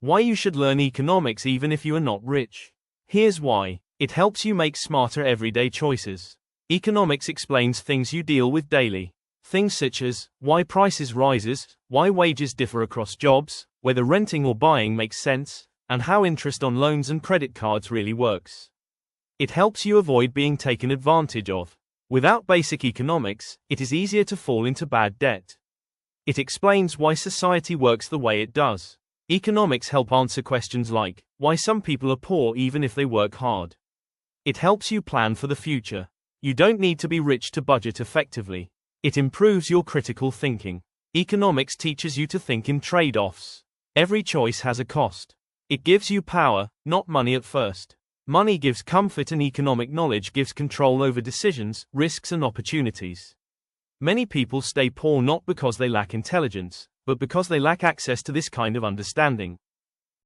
Why you should learn economics even if you are not rich. Here's why. It helps you make smarter everyday choices. Economics explains things you deal with daily. Things such as why prices rises, why wages differ across jobs, whether renting or buying makes sense, and how interest on loans and credit cards really works. It helps you avoid being taken advantage of. Without basic economics, it is easier to fall into bad debt. It explains why society works the way it does. Economics help answer questions like why some people are poor even if they work hard. It helps you plan for the future. You don't need to be rich to budget effectively. It improves your critical thinking. Economics teaches you to think in trade-offs. Every choice has a cost. It gives you power, not money at first. Money gives comfort and economic knowledge gives control over decisions, risks and opportunities. Many people stay poor not because they lack intelligence, but because they lack access to this kind of understanding.